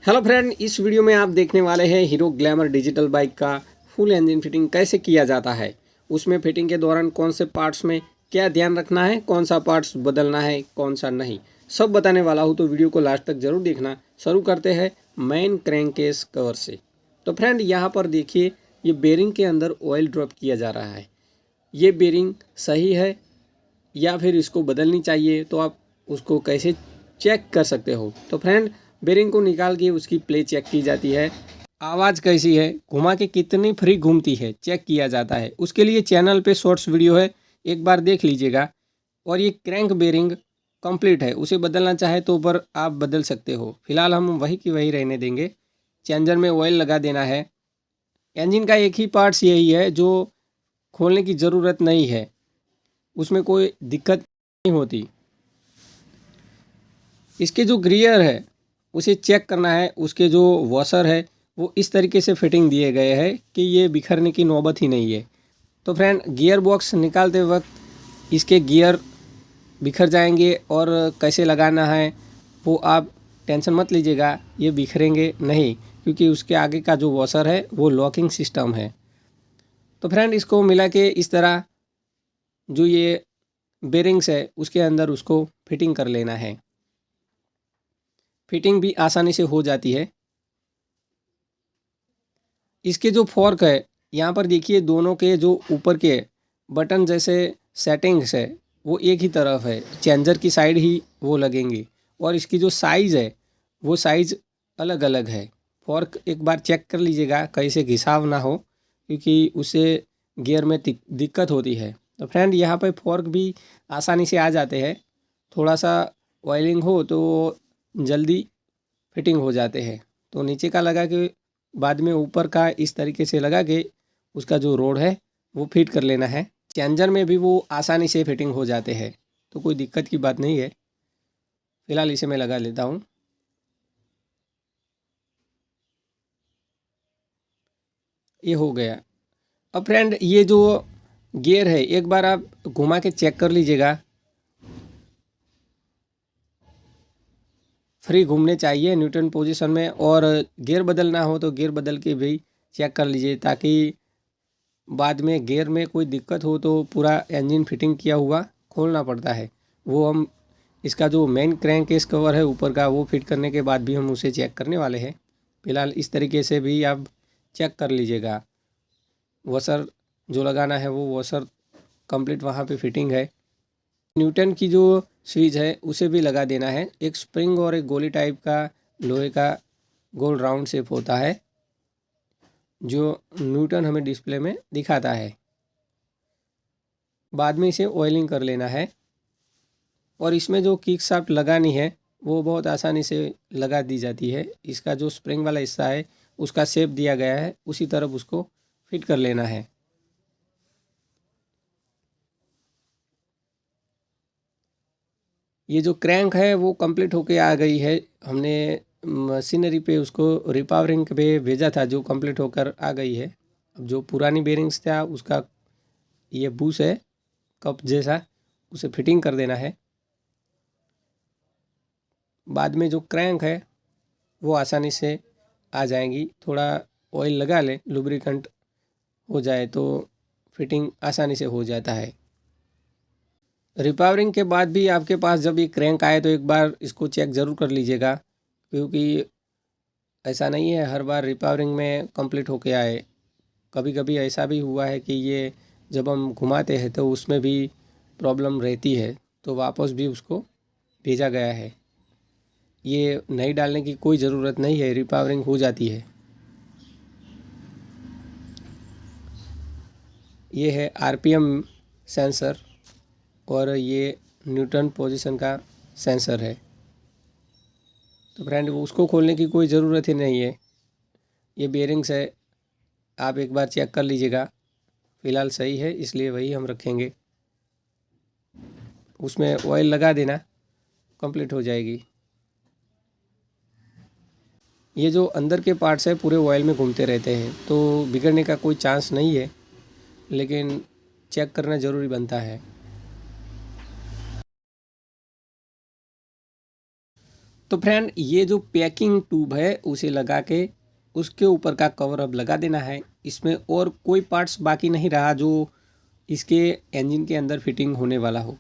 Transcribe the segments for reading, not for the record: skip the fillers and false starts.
Hello friend, इस video में आप देखने वाले हैं हीरो ग्लैमर डिजिटल बाइक का फुल इंजन फिटिंग कैसे किया जाता है। उसमें फिटिंग के दौरान कौन से पार्ट्स में क्या ध्यान रखना है, कौन सा पार्ट्स बदलना है, कौन सा नहीं, सब बताने वाला हूँ। तो वीडियो को लास्ट तक जरूर देखना। शुरू करते हैं मेन क्रैंकेस कवर से। तो फ्रेंड यहाँ पर देखिए, ये बेरिंग के अंदर ऑयल ड्रॉप किया जा रहा है। ये बेरिंग सही है या फिर इसको बदलनी चाहिए, तो आप उसको कैसे चेक कर सकते हो। तो फ्रेंड, बेरिंग को निकाल के उसकी प्ले चेक की जाती है। आवाज़ कैसी है, घुमा के कितनी फ्री घूमती है, चेक किया जाता है। उसके लिए चैनल पे शॉर्ट्स वीडियो है, एक बार देख लीजिएगा। और ये क्रैंक बेरिंग कंप्लीट है, उसे बदलना चाहे तो ऊपर आप बदल सकते हो। फिलहाल हम वही की वही रहने देंगे। चेंजर में ऑयल लगा देना है। इंजन का एक ही पार्ट्स यही है जो खोलने की ज़रूरत नहीं है, उसमें कोई दिक्कत नहीं होती। इसके जो गियर है उसे चेक करना है। उसके जो वॉशर है वो इस तरीके से फिटिंग दिए गए हैं कि ये बिखरने की नौबत ही नहीं है। तो फ्रेंड, गियर बॉक्स निकालते वक्त इसके गियर बिखर जाएंगे और कैसे लगाना है वो आप टेंशन मत लीजिएगा, ये बिखरेंगे नहीं, क्योंकि उसके आगे का जो वॉशर है वो लॉकिंग सिस्टम है। तो फ्रेंड, इसको मिला के इस तरह जो ये बेरिंग्स है उसके अंदर उसको फिटिंग कर लेना है। फिटिंग भी आसानी से हो जाती है। इसके जो फॉर्क है, यहाँ पर देखिए, दोनों के जो ऊपर के बटन जैसे सेटिंग्स है वो एक ही तरफ है, चेंजर की साइड ही वो लगेंगे। और इसकी जो साइज़ है वो साइज़ अलग अलग है। फॉर्क एक बार चेक कर लीजिएगा कहीं से घिसाव ना हो, क्योंकि उससे गियर में दिक्कत होती है। तो फ्रेंड, यहाँ पर फॉर्क भी आसानी से आ जाते हैं। थोड़ा सा ऑयलिंग हो तो जल्दी फिटिंग हो जाते हैं। तो नीचे का लगा के बाद में ऊपर का इस तरीके से लगा के उसका जो रोड है वो फिट कर लेना है। चेंजर में भी वो आसानी से फिटिंग हो जाते हैं, तो कोई दिक्कत की बात नहीं है। फिलहाल इसे मैं लगा लेता हूँ। ये हो गया। अब फ्रेंड, ये जो गियर है एक बार आप घुमा के चेक कर लीजिएगा। फ्री घूमने चाहिए न्यूट्रल पोजीशन में। और गियर बदलना हो तो गियर बदल के भी चेक कर लीजिए, ताकि बाद में गियर में कोई दिक्कत हो तो पूरा इंजन फिटिंग किया हुआ खोलना पड़ता है। वो हम इसका जो मेन क्रैंक केस कवर है ऊपर का वो फिट करने के बाद भी हम उसे चेक करने वाले हैं। फिलहाल इस तरीके से भी आप चेक कर लीजिएगा। वॉशर जो लगाना है वो वॉशर कंप्लीट वहाँ पे फिटिंग है। न्यूटन की जो स्विच है उसे भी लगा देना है। एक स्प्रिंग और एक गोली टाइप का लोहे का गोल राउंड शेप होता है जो न्यूटन हमें डिस्प्ले में दिखाता है। बाद में इसे ऑयलिंग कर लेना है। और इसमें जो किक शाफ्ट लगानी है वो बहुत आसानी से लगा दी जाती है। इसका जो स्प्रिंग वाला हिस्सा है उसका शेप दिया गया है, उसी तरफ उसको फिट कर लेना है। ये जो क्रैंक है वो कंप्लीट होके आ गई है। हमने मशीनरी पे उसको रिपावरिंग पे भेजा था, जो कंप्लीट होकर आ गई है। अब जो पुरानी बेरिंग्स था उसका ये बूस है कप जैसा, उसे फिटिंग कर देना है। बाद में जो क्रैंक है वो आसानी से आ जाएंगी। थोड़ा ऑयल लगा लें, लुब्रिकेंट हो जाए तो फिटिंग आसानी से हो जाता है। रिपावरिंग के बाद भी आपके पास जब ये क्रैंक आए तो एक बार इसको चेक ज़रूर कर लीजिएगा, क्योंकि ऐसा नहीं है हर बार रिपावरिंग में कंप्लीट होके आए। कभी कभी ऐसा भी हुआ है कि ये जब हम घुमाते हैं तो उसमें भी प्रॉब्लम रहती है, तो वापस भी उसको भेजा गया है। ये नई डालने की कोई ज़रूरत नहीं है, रिपावरिंग हो जाती है। ये है आरपीएम सेंसर और ये न्यूटन पोजीशन का सेंसर है। तो फ्रेंड, उसको खोलने की कोई ज़रूरत ही नहीं है। ये बेरिंग्स है, आप एक बार चेक कर लीजिएगा। फ़िलहाल सही है इसलिए वही हम रखेंगे। उसमें ऑयल लगा देना, कंप्लीट हो जाएगी। ये जो अंदर के पार्ट्स है पूरे ऑयल में घूमते रहते हैं, तो बिगड़ने का कोई चांस नहीं है, लेकिन चेक करना ज़रूरी बनता है। तो फ्रेंड ये जो पैकिंग ट्यूब है उसे लगा के उसके ऊपर का कवर अब लगा देना है। इसमें और कोई पार्ट्स बाकी नहीं रहा जो इसके इंजन के अंदर फिटिंग होने वाला हो।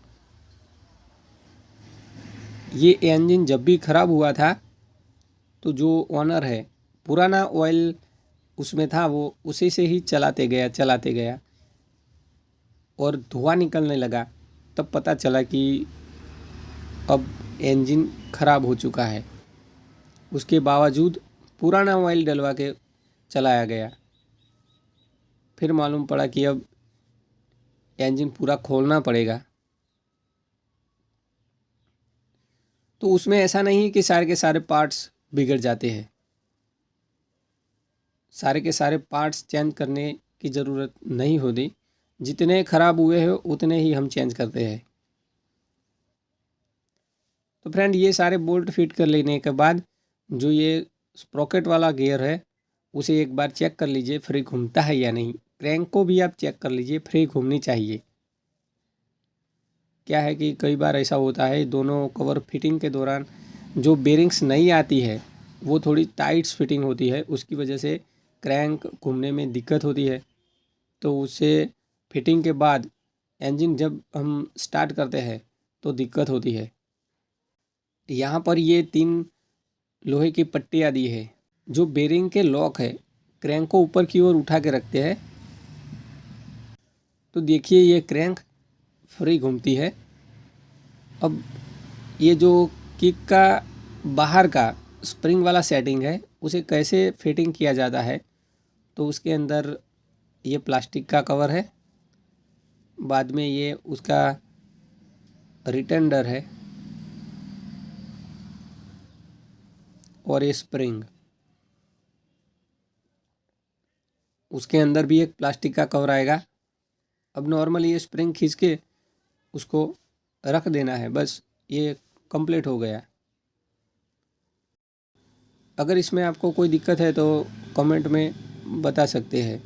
ये इंजन जब भी ख़राब हुआ था तो जो ओनर है, पुराना ऑयल उसमें था, वो उसी से ही चलाते गया और धुआं निकलने लगा। तब पता चला कि अब इंजन ख़राब हो चुका है। उसके बावजूद पुराना ऑयल डलवा के चलाया गया। फिर मालूम पड़ा कि अब इंजन पूरा खोलना पड़ेगा। तो उसमें ऐसा नहीं कि सारे के सारे पार्ट्स बिगड़ जाते हैं। सारे के सारे पार्ट्स चेंज करने की ज़रूरत नहीं होती। जितने ख़राब हुए हैं उतने ही हम चेंज करते हैं। तो फ्रेंड ये सारे बोल्ट फिट कर लेने के बाद जो ये स्प्रॉकेट वाला गियर है उसे एक बार चेक कर लीजिए फ्री घूमता है या नहीं। क्रैंक को भी आप चेक कर लीजिए, फ्री घूमनी चाहिए। क्या है कि कई बार ऐसा होता है दोनों कवर फिटिंग के दौरान जो बेरिंग्स नहीं आती है वो थोड़ी टाइट्स फिटिंग होती है, उसकी वजह से क्रैंक घूमने में दिक्कत होती है। तो उससे फिटिंग के बाद इंजन जब हम स्टार्ट करते हैं तो दिक्कत होती है। यहाँ पर ये 3 लोहे की पट्टियाँ दी है। जो बेरिंग के लॉक है क्रैंक को ऊपर की ओर उठा के रखते हैं। तो देखिए ये क्रैंक फ्री घूमती है। अब ये जो किक का बाहर का स्प्रिंग वाला सेटिंग है उसे कैसे फिटिंग किया जाता है, तो उसके अंदर ये प्लास्टिक का कवर है, बाद में ये उसका रिटेंडर है और ये स्प्रिंग, उसके अंदर भी एक प्लास्टिक का कवर आएगा। अब नॉर्मली ये स्प्रिंग खींच के उसको रख देना है, बस ये कंप्लीट हो गया। अगर इसमें आपको कोई दिक्कत है तो कमेंट में बता सकते हैं।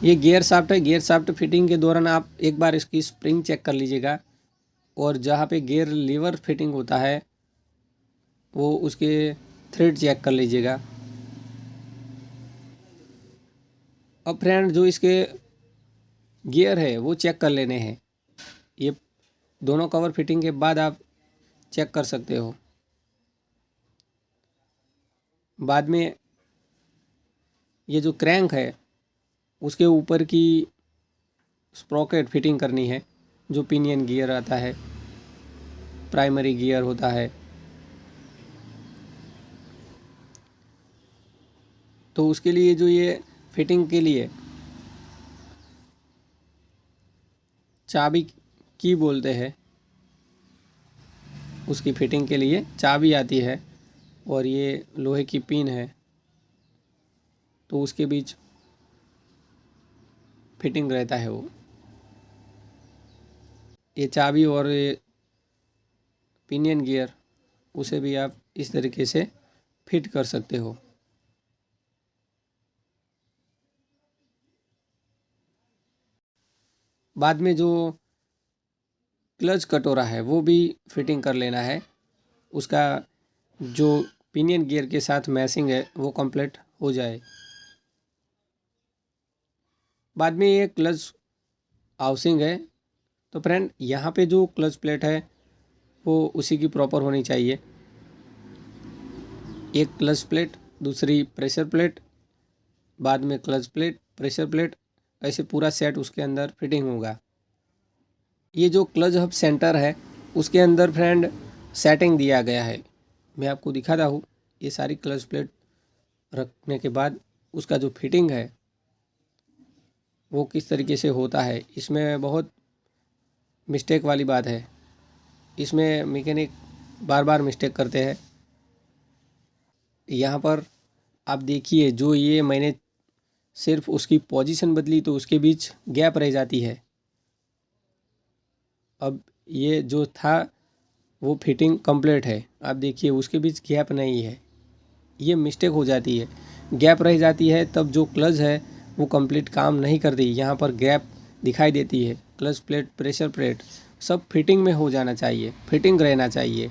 ये गियर शाफ्ट है। गियर शाफ्ट फिटिंग के दौरान आप एक बार इसकी स्प्रिंग चेक कर लीजिएगा और जहाँ पे गियर लीवर फिटिंग होता है वो उसके थ्रेड चेक कर लीजिएगा। अब फ्रेंड जो इसके गियर है वो चेक कर लेने हैं। ये दोनों कवर फिटिंग के बाद आप चेक कर सकते हो। बाद में ये जो क्रैंक है उसके ऊपर की स्प्रॉकेट फिटिंग करनी है। जो पिनियन गियर आता है, प्राइमरी गियर होता है, तो उसके लिए जो ये फिटिंग के लिए चाबी की बोलते हैं, उसकी फिटिंग के लिए चाबी आती है और ये लोहे की पिन है, तो उसके बीच फिटिंग रहता है वो। ये चाबी और ये पिनियन गियर उसे भी आप इस तरीके से फिट कर सकते हो। बाद में जो क्लच कटोरा है वो भी फिटिंग कर लेना है। उसका जो पिनियन गियर के साथ मैचिंग है वो कंप्लीट हो जाए। बाद में ये क्लच हाउसिंग है। तो फ्रेंड यहाँ पे जो क्लच प्लेट है वो उसी की प्रॉपर होनी चाहिए। एक क्लच प्लेट, दूसरी प्रेशर प्लेट, बाद में क्लच प्लेट, प्रेशर प्लेट, ऐसे पूरा सेट उसके अंदर फिटिंग होगा। ये जो क्लच हब सेंटर है उसके अंदर फ्रेंड सेटिंग दिया गया है। मैं आपको दिखाता हूँ। ये सारी क्लच प्लेट रखने के बाद उसका जो फिटिंग है वो किस तरीके से होता है। इसमें बहुत मिस्टेक वाली बात है। इसमें मैकेनिक बार बार मिस्टेक करते हैं। यहाँ पर आप देखिए, जो ये मैंने सिर्फ उसकी पोजीशन बदली तो उसके बीच गैप रह जाती है। अब ये जो था वो फिटिंग कंप्लीट है, आप देखिए उसके बीच गैप नहीं है। ये मिस्टेक हो जाती है, गैप रह जाती है, तब जो क्लच है वो कंप्लीट काम नहीं करती, यहाँ पर गैप दिखाई देती है। क्लच प्लेट, प्रेशर प्लेट सब फिटिंग में हो जाना चाहिए, फिटिंग रहना चाहिए।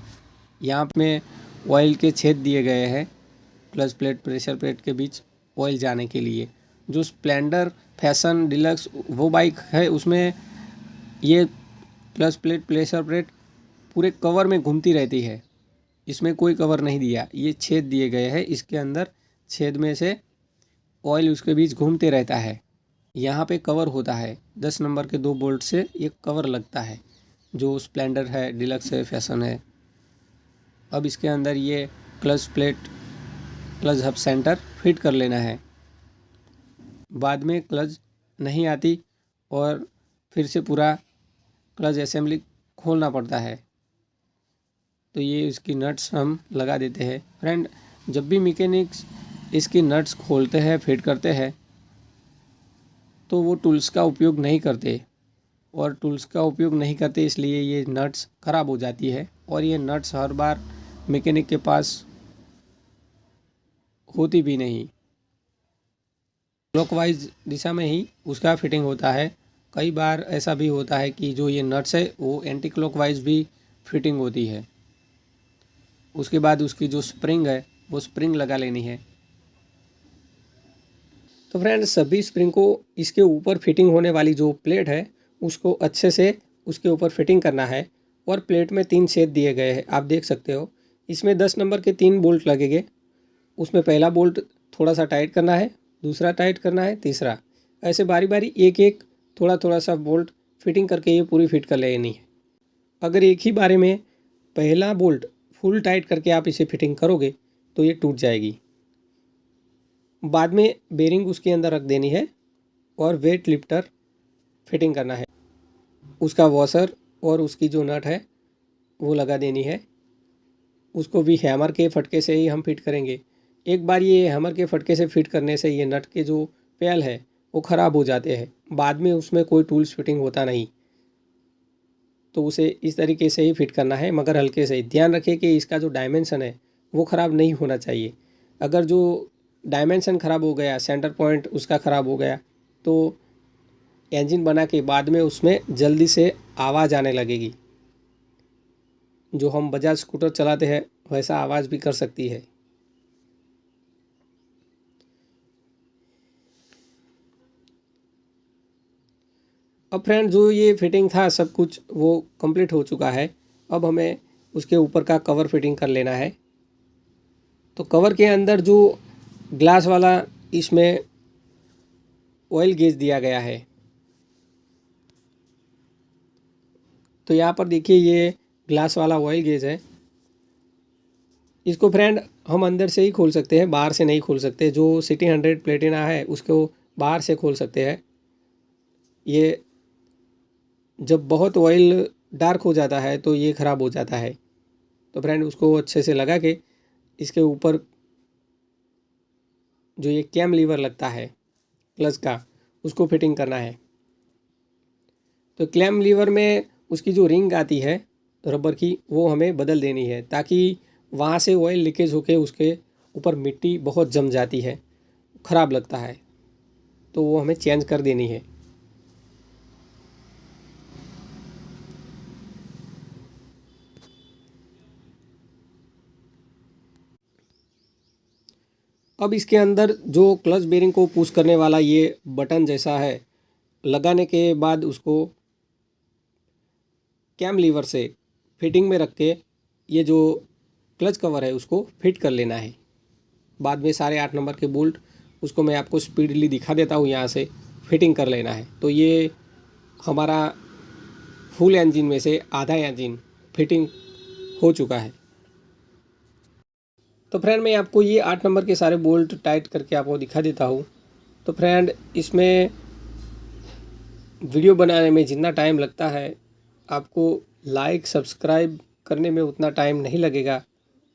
यहाँ में ऑयल के छेद दिए गए हैं क्लच प्लेट प्रेशर प्लेट के बीच ऑयल जाने के लिए। जो स्प्लेंडर फैशन डिलक्स वो बाइक है उसमें ये क्लच प्लेट प्रेशर प्लेट पूरे कवर में घूमती रहती है, इसमें कोई कवर नहीं दिया, ये छेद दिए गए हैं, इसके अंदर छेद में से ऑयल उसके बीच घूमते रहता है। यहाँ पे कवर होता है, 10 नंबर के 2 बोल्ट से ये कवर लगता है, जो स्प्लेंडर है, डिलक्स है, फैशन है। अब इसके अंदर ये clutch plate clutch hub centre fit कर लेना है। बाद में क्लच नहीं आती और फिर से पूरा क्लच असेंबली खोलना पड़ता है, तो ये इसकी नट्स हम लगा देते हैं। फ्रेंड, जब भी मैकेनिक्स इसकी नट्स खोलते हैं, फिट करते हैं, तो वो टूल्स का उपयोग नहीं करते, और टूल्स का उपयोग नहीं करते इसलिए ये नट्स ख़राब हो जाती है। और ये नट्स हर बार मैकेनिक के पास होती भी नहीं, क्लॉकवाइज दिशा में ही उसका फिटिंग होता है। कई बार ऐसा भी होता है कि जो ये नट्स है वो एंटी क्लॉकवाइज भी फिटिंग होती है। उसके बाद उसकी जो स्प्रिंग है वो स्प्रिंग लगा लेनी है। तो फ्रेंड, सभी स्प्रिंग को इसके ऊपर फिटिंग होने वाली जो प्लेट है उसको अच्छे से उसके ऊपर फिटिंग करना है। और प्लेट में 3 छेद दिए गए हैं, आप देख सकते हो। इसमें 10 नंबर के 3 बोल्ट लगेंगे। उसमें पहला बोल्ट थोड़ा सा टाइट करना है, दूसरा टाइट करना है, तीसरा, ऐसे बारी बारी एक एक थोड़ा थोड़ा सा बोल्ट फिटिंग करके ये पूरी फिट कर लेनी है। अगर एक ही बारे में पहला बोल्ट फुल टाइट करके आप इसे फिटिंग करोगे तो ये टूट जाएगी। बाद में बेरिंग उसके अंदर रख देनी है और वेट लिफ्टर फिटिंग करना है। उसका वॉशर और उसकी जो नट है वो लगा देनी है। उसको भी हैमर के फटके से ही हम फिट करेंगे। एक बार ये हैमर के फटके से फिट करने से ये नट के जो पैल है वो ख़राब हो जाते हैं, बाद में उसमें कोई टूल्स फिटिंग होता नहीं। तो उसे इस तरीके से ही फिट करना है, मगर हल्के से ही। ध्यान रखें कि इसका जो डायमेंशन है वो ख़राब नहीं होना चाहिए। अगर जो डायमेंशन ख़राब हो गया, सेंटर पॉइंट उसका ख़राब हो गया, तो इंजन बना के बाद में उसमें जल्दी से आवाज़ आने लगेगी। जो हम बजाज स्कूटर चलाते हैं वैसा आवाज़ भी कर सकती है। अब फ्रेंड, जो ये फिटिंग था सब कुछ वो कंप्लीट हो चुका है। अब हमें उसके ऊपर का कवर फिटिंग कर लेना है। तो कवर के अंदर जो ग्लास वाला इसमें ऑयल गेज दिया गया है, तो यहाँ पर देखिए ये ग्लास वाला ऑयल गेज है। इसको फ्रेंड हम अंदर से ही खोल सकते हैं, बाहर से नहीं खोल सकते। जो सिटी 100 प्लेटिना है उसको बाहर से खोल सकते हैं। ये जब बहुत ऑयल डार्क हो जाता है तो ये ख़राब हो जाता है। तो फ्रेंड, उसको अच्छे से लगा के इसके ऊपर जो ये कैम लीवर लगता है क्लच का, उसको फिटिंग करना है। तो क्लैम लीवर में उसकी जो रिंग आती है रबर की वो हमें बदल देनी है, ताकि वहाँ से ऑयल लीकेज होके उसके ऊपर मिट्टी बहुत जम जाती है, ख़राब लगता है, तो वो हमें चेंज कर देनी है। अब इसके अंदर जो क्लच बेरिंग को पुश करने वाला ये बटन जैसा है, लगाने के बाद उसको कैम लीवर से फिटिंग में रख के ये जो क्लच कवर है उसको फिट कर लेना है। बाद में सारे 8 नंबर के बोल्ट उसको मैं आपको स्पीडली दिखा देता हूँ, यहाँ से फिटिंग कर लेना है। तो ये हमारा फुल इंजन में से आधा इंजन फिटिंग हो चुका है। तो फ्रेंड, मैं आपको ये 8 नंबर के सारे बोल्ट टाइट करके आपको दिखा देता हूँ। तो फ्रेंड, इसमें वीडियो बनाने में जितना टाइम लगता है आपको लाइक सब्सक्राइब करने में उतना टाइम नहीं लगेगा।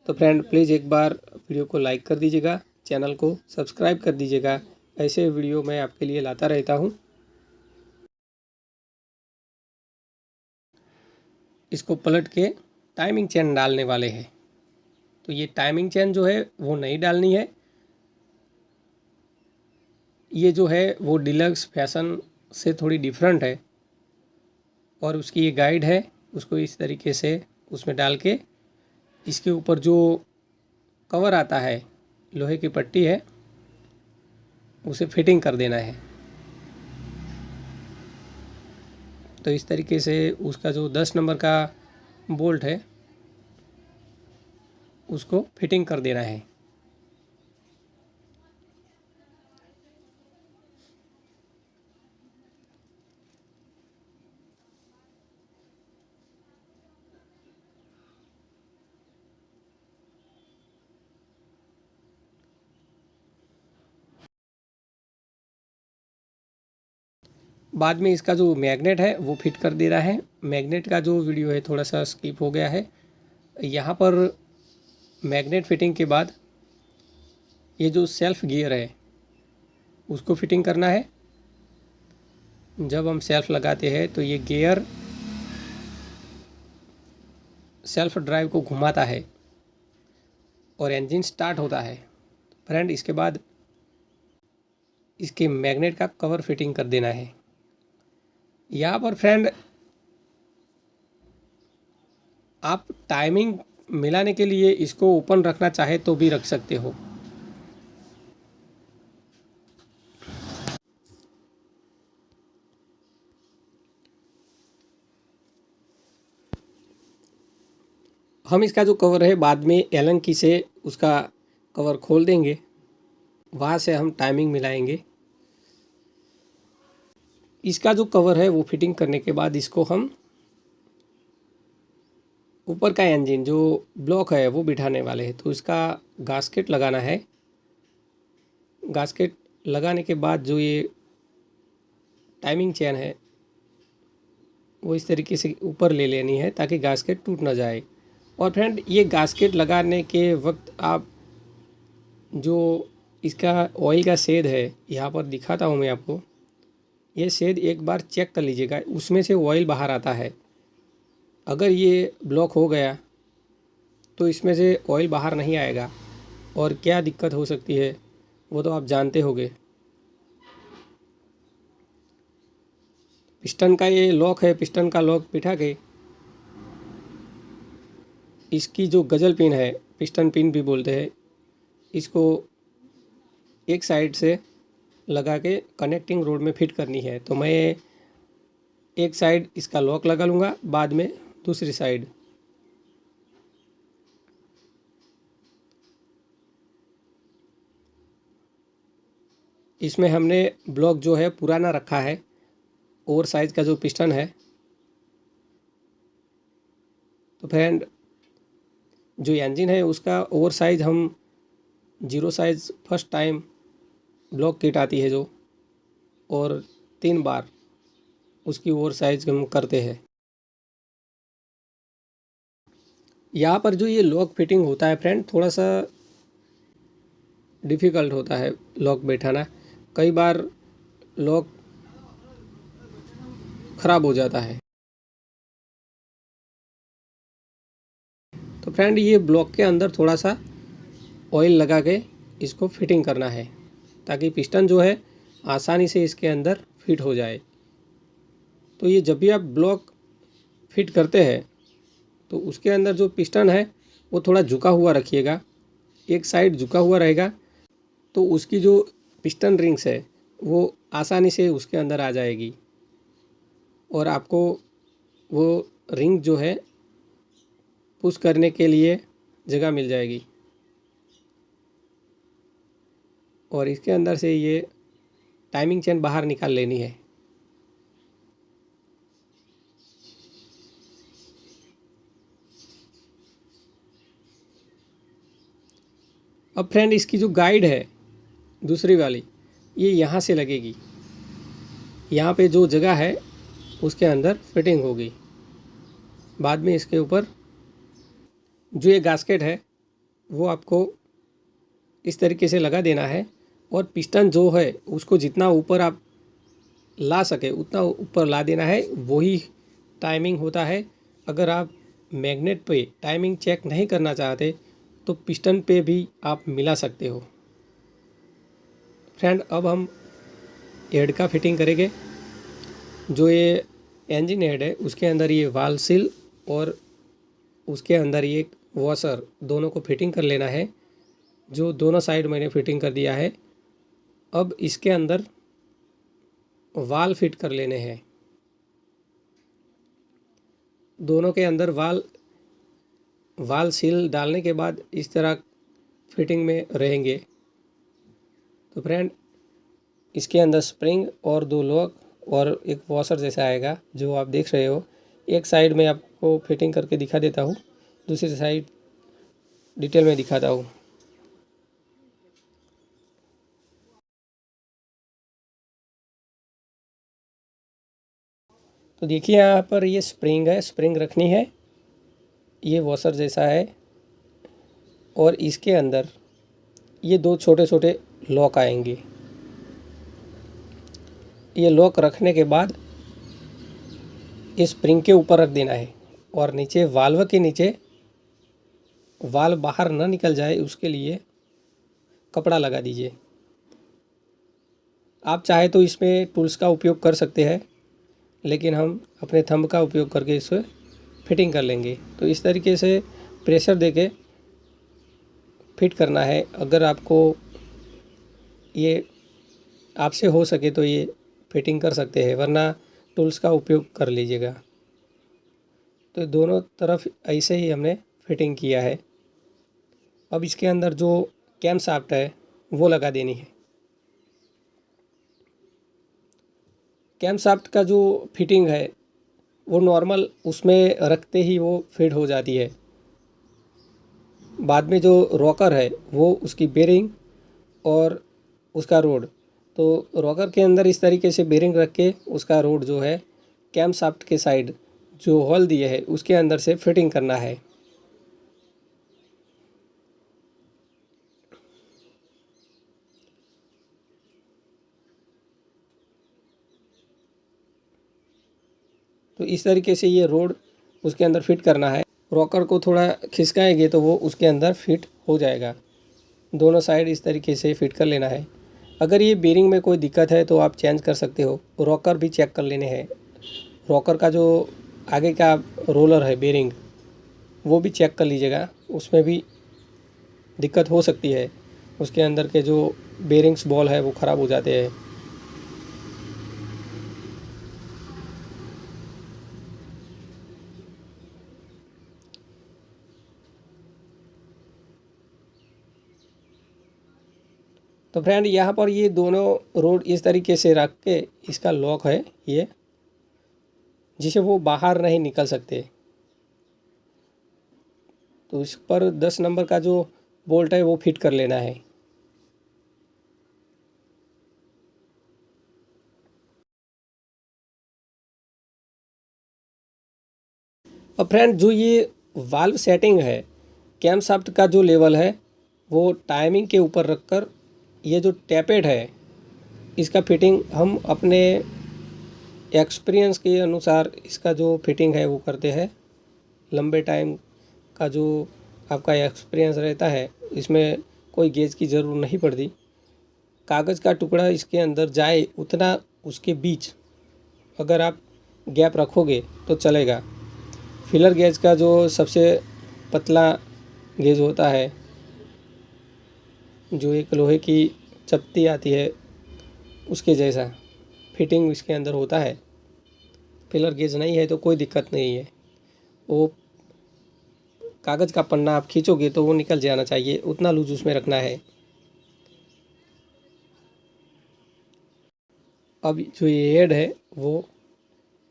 तो फ्रेंड, प्लीज़ एक बार वीडियो को लाइक कर दीजिएगा, चैनल को सब्सक्राइब कर दीजिएगा। ऐसे वीडियो मैं आपके लिए लाता रहता हूँ। इसको पलट के टाइमिंग चेन डालने वाले हैं। तो ये टाइमिंग चेन जो है वो नहीं डालनी है, ये जो है वो डिलक्स फैशन से थोड़ी डिफरेंट है, और उसकी ये गाइड है, उसको इस तरीके से उसमें डाल के इसके ऊपर जो कवर आता है, लोहे की पट्टी है, उसे फिटिंग कर देना है। तो इस तरीके से उसका जो 10 नंबर का बोल्ट है उसको फिटिंग कर देना है। बाद में इसका जो मैग्नेट है वो फिट कर दे रहा है। मैग्नेट का जो वीडियो है थोड़ा सा स्किप हो गया है। यहाँ पर मैग्नेट फिटिंग के बाद ये जो सेल्फ गियर है उसको फिटिंग करना है। जब हम सेल्फ लगाते हैं तो ये गियर सेल्फ ड्राइव को घुमाता है और इंजन स्टार्ट होता है। फ्रेंड, इसके बाद इसके मैग्नेट का कवर फिटिंग कर देना है। यहाँ पर फ्रेंड आप टाइमिंग मिलाने के लिए इसको ओपन रखना चाहे तो भी रख सकते हो। हम इसका जो कवर है बाद में एलन की से उसका कवर खोल देंगे, वहाँ से हम टाइमिंग मिलाएंगे। इसका जो कवर है वो फिटिंग करने के बाद इसको हम ऊपर का इंजन जो ब्लॉक है वो बिठाने वाले हैं। तो इसका गास्केट लगाना है। गास्केट लगाने के बाद जो ये टाइमिंग चेन है वो इस तरीके से ऊपर ले लेनी है ताकि गास्केट टूट ना जाए। और फ्रेंड, ये गास्केट लगाने के वक्त आप जो इसका ऑयल का शेड है, यहाँ पर दिखाता हूँ मैं आपको, ये शेड एक बार चेक कर लीजिएगा, उसमें से ऑयल बाहर आता है। अगर ये ब्लॉक हो गया तो इसमें से ऑयल बाहर नहीं आएगा, और क्या दिक्कत हो सकती है वो तो आप जानते होंगे। पिस्टन का ये लॉक है, पिस्टन का लॉक बिठा के इसकी जो गजल पिन है, पिस्टन पिन भी बोलते हैं, इसको एक साइड से लगा के कनेक्टिंग रोड में फिट करनी है। तो मैं एक साइड इसका लॉक लगा लूँगा, बाद में दूसरी साइड। इसमें हमने ब्लॉक जो है पुराना रखा है, ओवर साइज का जो पिस्टन है। तो फ्रेंड, जो इंजन है उसका ओवर साइज हम 0 size first time block kit आती है जो, और 3 बार उसकी ओवर साइज हम करते हैं। यहाँ पर जो ये लॉक फिटिंग होता है फ्रेंड, थोड़ा सा डिफ़िकल्ट होता है लॉक बैठाना। कई बार लॉक ख़राब हो जाता है। तो फ्रेंड, ये ब्लॉक के अंदर थोड़ा सा ऑयल लगा के इसको फिटिंग करना है ताकि पिस्टन जो है आसानी से इसके अंदर फिट हो जाए। तो ये जब भी आप ब्लॉक फिट करते हैं तो उसके अंदर जो पिस्टन है वो थोड़ा झुका हुआ रखिएगा, एक साइड झुका हुआ रहेगा, तो उसकी जो पिस्टन रिंग्स है वो आसानी से उसके अंदर आ जाएगी और आपको वो रिंग जो है पुश करने के लिए जगह मिल जाएगी। और इसके अंदर से ये टाइमिंग चेन बाहर निकाल लेनी है। अब फ्रेंड, इसकी जो गाइड है दूसरी वाली, ये यहाँ से लगेगी। यहाँ पे जो जगह है उसके अंदर फिटिंग होगी। बाद में इसके ऊपर जो ये गास्केट है वो आपको इस तरीके से लगा देना है, और पिस्टन जो है उसको जितना ऊपर आप ला सके उतना ऊपर ला देना है। वही टाइमिंग होता है। अगर आप मैग्नेट पे टाइमिंग चेक नहीं करना चाहते तो पिस्टन पे भी आप मिला सकते हो। फ्रेंड, अब हम हेड का फिटिंग करेंगे। जो ये इंजन हेड है उसके अंदर ये वाल्व सील और उसके अंदर ये वॉशर दोनों को फिटिंग कर लेना है। जो दोनों साइड मैंने फिटिंग कर दिया है। अब इसके अंदर वाल फिट कर लेने हैं। दोनों के अंदर वाल सील डालने के बाद इस तरह फिटिंग में रहेंगे। तो फ्रेंड, इसके अंदर स्प्रिंग और 2 लॉक और एक वॉशर जैसा आएगा जो आप देख रहे हो। एक साइड में आपको फिटिंग करके दिखा देता हूँ, दूसरी साइड डिटेल में दिखाता हूँ। तो देखिए यहाँ पर ये स्प्रिंग है, स्प्रिंग रखनी है। ये वॉशर जैसा है और इसके अंदर ये 2 छोटे छोटे लॉक आएंगे। ये लॉक रखने के बाद इस स्प्रिंग के ऊपर रख देना है और नीचे वाल्व के नीचे, वाल्व बाहर ना निकल जाए उसके लिए कपड़ा लगा दीजिए। आप चाहे तो इसमें टूल्स का उपयोग कर सकते हैं, लेकिन हम अपने थंब का उपयोग करके इसे फिटिंग कर लेंगे। तो इस तरीके से प्रेशर देके फिट करना है। अगर आपको ये आपसे हो सके तो ये फिटिंग कर सकते हैं, वरना टूल्स का उपयोग कर लीजिएगा। तो दोनों तरफ ऐसे ही हमने फिटिंग किया है। अब इसके अंदर जो कैम शाफ्ट है वो लगा देनी है। कैम शाफ्ट का जो फिटिंग है वो नॉर्मल उसमें रखते ही वो फिट हो जाती है। बाद में जो रॉकर है वो उसकी बेरिंग और उसका रोड, तो रॉकर के अंदर इस तरीके से बेरिंग रख के उसका रोड जो है कैम शाफ्ट के साइड जो होल दिए है उसके अंदर से फिटिंग करना है। तो इस तरीके से ये रोड उसके अंदर फिट करना है। रॉकर को थोड़ा खिसकाएंगे तो वो उसके अंदर फिट हो जाएगा। दोनों साइड इस तरीके से फिट कर लेना है। अगर ये बेरिंग में कोई दिक्कत है तो आप चेंज कर सकते हो। रॉकर भी चेक कर लेने हैं। रॉकर का जो आगे का रोलर है बेरिंग, वो भी चेक कर लीजिएगा, उसमें भी दिक्कत हो सकती है। उसके अंदर के जो बेरिंग्स बॉल है वो ख़राब हो जाते हैं। तो फ्रेंड, यहाँ पर ये दोनों रोड इस तरीके से रख के इसका लॉक है ये, जिसे वो बाहर नहीं निकल सकते। तो इस पर 10 नंबर का जो बोल्ट है वो फिट कर लेना है। और फ्रेंड, जो ये वाल्व सेटिंग है, कैम शाफ्ट का जो लेवल है वो टाइमिंग के ऊपर रखकर ये जो टैपेड है इसका फिटिंग हम अपने एक्सपीरियंस के अनुसार इसका जो फिटिंग है वो करते हैं। लंबे टाइम का जो आपका एक्सपीरियंस रहता है इसमें कोई गेज की ज़रूरत नहीं पड़ती। कागज़ का टुकड़ा इसके अंदर जाए उतना उसके बीच अगर आप गैप रखोगे तो चलेगा। फिलर गेज का जो सबसे पतला गेज होता है, जो एक लोहे की चपटी आती है उसके जैसा फिटिंग इसके अंदर होता है। फिलर गेज नहीं है तो कोई दिक्कत नहीं है। वो कागज़ का पन्ना आप खींचोगे तो वो निकल जाना चाहिए, उतना लूज उसमें रखना है। अब जो ये हेड है वो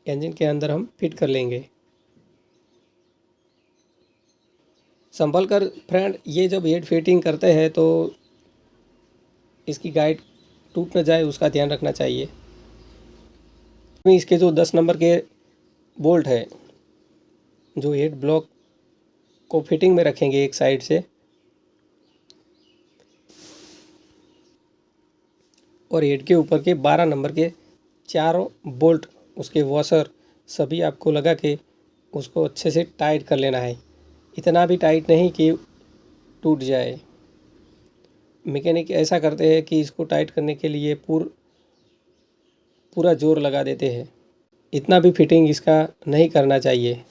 इंजन के अंदर हम फिट कर लेंगे। संभल कर फ्रेंड, ये जब हेड फिटिंग करते हैं तो इसकी गाइड टूट न जाए उसका ध्यान रखना चाहिए। इसके जो 10 नंबर के बोल्ट है जो हेड ब्लॉक को फिटिंग में रखेंगे एक साइड से, और हेड के ऊपर के 12 नंबर के चारों बोल्ट उसके वॉशर सभी आपको लगा के उसको अच्छे से टाइट कर लेना है। इतना भी टाइट नहीं कि टूट जाए। मैकेनिक ऐसा करते हैं कि इसको टाइट करने के लिए पूरा जोर लगा देते हैं। इतना भी फिटिंग इसका नहीं करना चाहिए।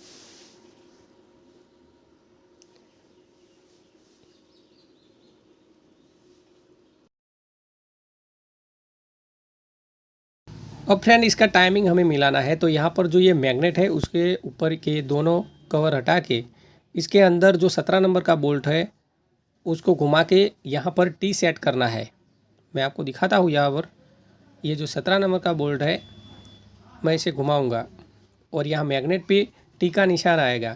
अब फ्रेंड इसका टाइमिंग हमें मिलाना है, तो यहाँ पर जो ये मैग्नेट है उसके ऊपर के दोनों कवर हटा के इसके अंदर जो 17 नंबर का बोल्ट है उसको घुमा के यहाँ पर टी सेट करना है। मैं आपको दिखाता हूँ यहाँ पर। ये जो 17 नंबर का बोल्ट है मैं इसे घुमाऊँगा और यहाँ मैग्नेट पे टी का निशान आएगा।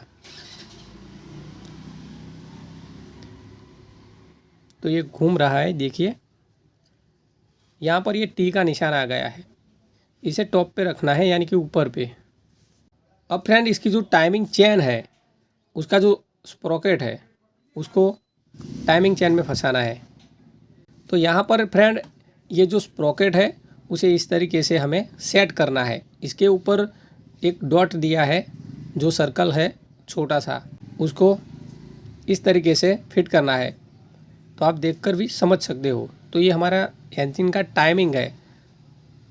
तो ये घूम रहा है, देखिए यहाँ पर ये टी का निशान आ गया है। इसे टॉप पे रखना है, यानी कि ऊपर पे। अब फ्रेंड इसकी जो टाइमिंग चेन है उसका जो स्प्रॉकेट है उसको टाइमिंग चेन में फंसाना है। तो यहाँ पर फ्रेंड ये जो स्प्रॉकेट है उसे इस तरीके से हमें सेट करना है। इसके ऊपर एक डॉट दिया है जो सर्कल है छोटा सा, उसको इस तरीके से फिट करना है। तो आप देखकर भी समझ सकते हो। तो ये हमारा इंजन का टाइमिंग है।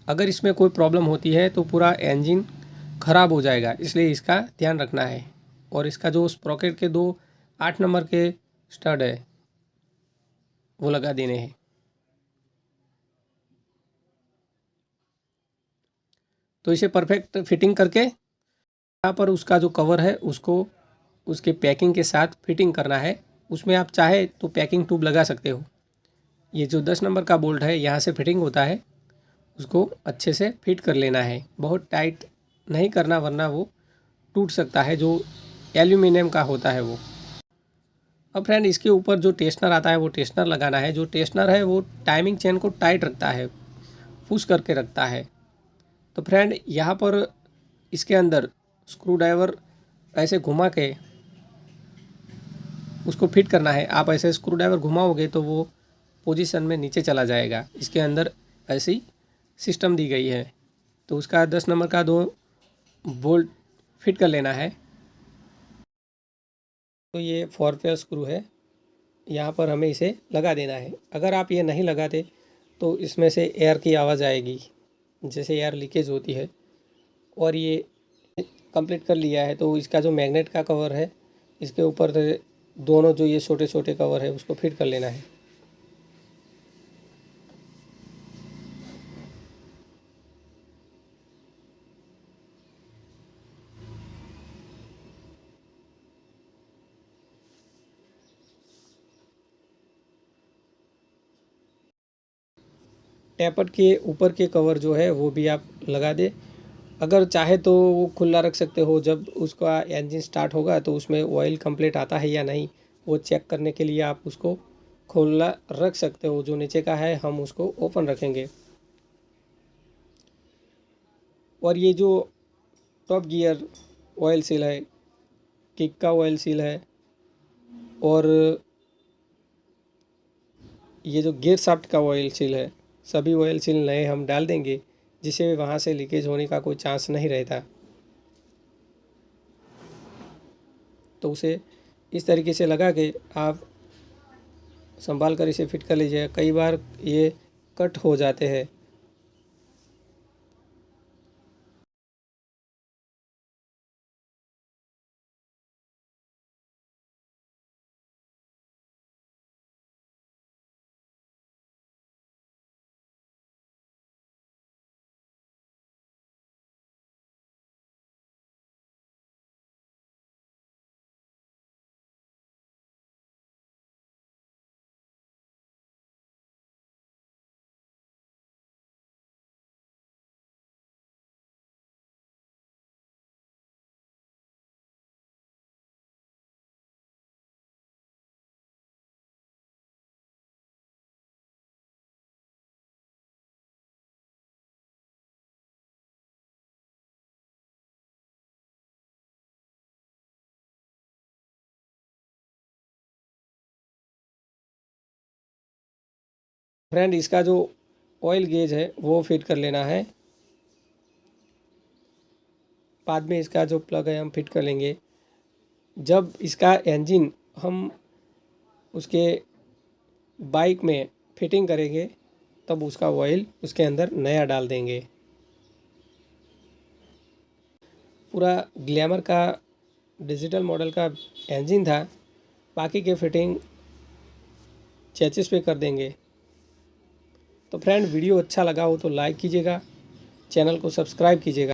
अगर इसमें कोई प्रॉब्लम होती है तो पूरा इंजन ख़राब हो जाएगा, इसलिए इसका ध्यान रखना है। और इसका जो स्प्रॉकेट के 2 8 नंबर के स्टड है वो लगा देने हैं। तो इसे परफेक्ट फिटिंग करके यहाँ पर उसका जो कवर है उसको उसके पैकिंग के साथ फिटिंग करना है। उसमें आप चाहे तो पैकिंग ट्यूब लगा सकते हो। ये जो 10 नंबर का बोल्ट है यहाँ से फिटिंग होता है, उसको अच्छे से फिट कर लेना है। बहुत टाइट नहीं करना वरना वो टूट सकता है, जो एल्यूमिनियम का होता है वो। अब फ्रेंड इसके ऊपर जो टेस्नर आता है वो टेस्नर लगाना है। जो टेस्नर है वो टाइमिंग चेन को टाइट रखता है, पुश करके रखता है। तो फ्रेंड यहाँ पर इसके अंदर स्क्रू ड्राइवर ऐसे घुमा के उसको फिट करना है। आप ऐसे स्क्रू ड्राइवर घुमाओगे तो वो पोजीशन में नीचे चला जाएगा। इसके अंदर ऐसी सिस्टम दी गई है। तो उसका 10 नंबर का 2 बोल्ट फिट कर लेना है। तो ये 4 पेयर स्क्रू है, यहाँ पर हमें इसे लगा देना है। अगर आप ये नहीं लगाते तो इसमें से एयर की आवाज़ आएगी, जैसे एयर लीकेज होती है। और ये कंप्लीट कर लिया है तो इसका जो मैग्नेट का कवर है इसके ऊपर दोनों जो ये छोटे छोटे कवर है उसको फिट कर लेना है। टैपट के ऊपर के कवर जो है वो भी आप लगा दे। अगर चाहे तो वो खुला रख सकते हो। जब उसका इंजन स्टार्ट होगा तो उसमें ऑयल कंप्लीट आता है या नहीं वो चेक करने के लिए आप उसको खुला रख सकते हो। जो नीचे का है हम उसको ओपन रखेंगे। और ये जो टॉप गियर ऑयल सील है, किक का ऑयल सील है, और ये जो गियर शाफ्ट का ऑयल सील है, सभी ऑयल सील नए हम डाल देंगे, जिससे वहाँ से लीकेज होने का कोई चांस नहीं रहता। तो उसे इस तरीके से लगा के आप संभाल कर इसे फिट कर लीजिए। कई बार ये कट हो जाते हैं। फ्रेंड इसका जो ऑयल गेज है वो फिट कर लेना है। बाद में इसका जो प्लग है हम फिट कर लेंगे। जब इसका इंजन हम उसके बाइक में फिटिंग करेंगे तब उसका ऑयल उसके अंदर नया डाल देंगे। पूरा ग्लैमर का डिजिटल मॉडल का इंजन था, बाकी के फिटिंग चेसिस पे कर देंगे। तो फ्रेंड वीडियो अच्छा लगा हो तो लाइक कीजिएगा, चैनल को सब्सक्राइब कीजिएगा।